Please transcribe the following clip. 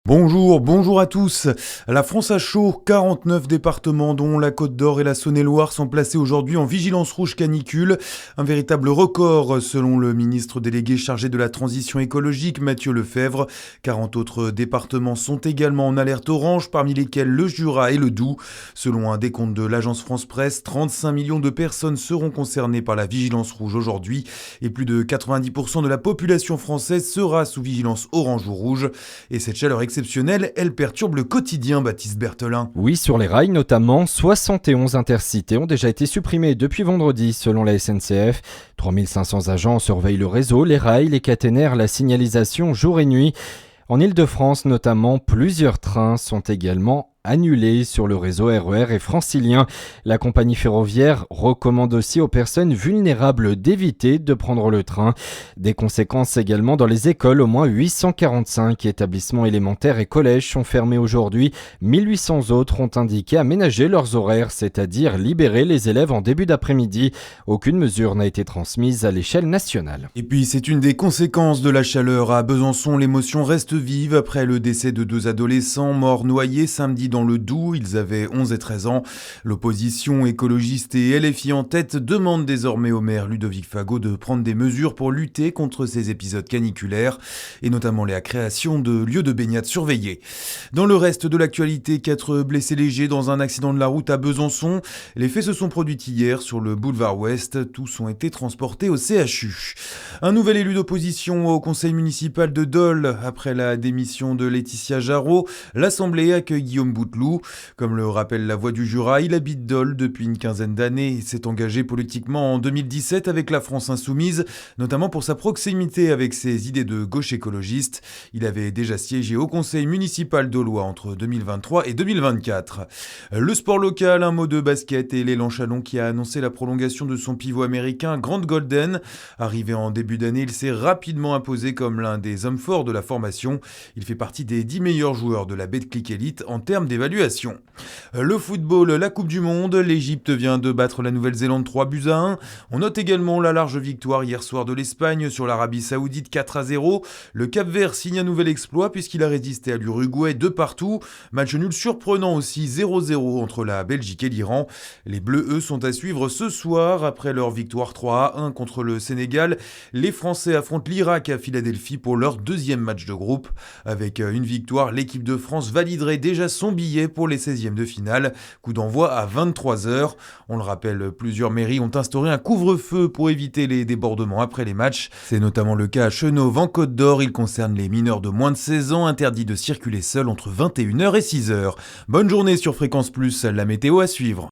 Bonjour à tous. La France a chaud, 49 départements dont la Côte d'Or et la Saône-et-Loire sont placés aujourd'hui en vigilance rouge canicule. Un véritable record selon le ministre délégué chargé de la transition écologique Mathieu Lefèvre. 40 autres départements sont également en alerte orange, parmi lesquels le Jura et le Doubs. Selon un décompte de l'agence France Presse, 35 millions de personnes seront concernées par la vigilance rouge aujourd'hui et plus de 90% de la population française sera sous vigilance orange ou rouge. Et cette chaleur exceptionnelle, elle perturbe le quotidien, Baptiste Berthelin. Oui, sur les rails notamment, 71 intercités ont déjà été supprimés depuis vendredi selon la SNCF. 3500 agents surveillent le réseau, les rails, les caténaires, la signalisation jour et nuit. En Île-de-France notamment, plusieurs trains sont également annulés sur le réseau RER et francilien. La compagnie ferroviaire recommande aussi aux personnes vulnérables d'éviter de prendre le train. Des conséquences également dans les écoles. Au moins 845 établissements élémentaires et collèges sont fermés aujourd'hui. 1800 autres ont indiqué aménager leurs horaires, c'est-à-dire libérer les élèves en début d'après-midi. Aucune mesure n'a été transmise à l'échelle nationale. Et puis c'est une des conséquences de la chaleur. À Besançon, l'émotion reste vive après le décès de deux adolescents morts noyés samedi dans le Doubs. Ils avaient 11 et 13 ans. L'opposition écologiste et LFI en tête demande désormais au maire Ludovic Fagot de prendre des mesures pour lutter contre ces épisodes caniculaires et notamment la création de lieux de baignade surveillés. Dans le reste de l'actualité, 4 blessés légers dans un accident de la route à Besançon. Les faits se sont produits hier sur le boulevard Ouest. Tous ont été transportés au CHU. Un nouvel élu d'opposition au conseil municipal de Dole après la démission de Laetitia Jarot. L'Assemblée accueille Guillaume Bouteloup. Comme le rappelle la Voix du Jura, il habite Dole depuis une quinzaine d'années et s'est engagé politiquement en 2017 avec la France Insoumise, notamment pour sa proximité avec ses idées de gauche écologiste. Il avait déjà siégé au conseil municipal d'Aulois entre 2023 et 2024. Le sport local, un mot de basket et l'élan Chalon qui a annoncé la prolongation de son pivot américain Grant Golden. Arrivé en début d'année, il s'est rapidement imposé comme l'un des hommes forts de la formation. Il fait partie des 10 meilleurs joueurs de la Betclic Elite en termes d'évaluation. Le football, la Coupe du Monde, l'Égypte vient de battre la Nouvelle-Zélande 3-1. On note également la large victoire hier soir de l'Espagne sur l'Arabie Saoudite 4-0. Le Cap-Vert signe un nouvel exploit puisqu'il a résisté à l'Uruguay 2-2. Match nul surprenant aussi 0-0 entre la Belgique et l'Iran. Les Bleus, eux, sont à suivre ce soir après leur victoire 3-1 contre le Sénégal. Les Français affrontent l'Irak à Philadelphie pour leur deuxième match de groupe. Avec une victoire, l'équipe de France validerait déjà son billet pour les 16e de finale. Coup d'envoi à 23h. On le rappelle, plusieurs mairies ont instauré un couvre-feu pour éviter les débordements après les matchs. C'est notamment le cas à Chenauve en Côte d'Or. Il concerne les mineurs de moins de 16 ans interdits de circuler seuls entre 21h et 6h. Bonne journée sur Fréquence Plus, la météo à suivre.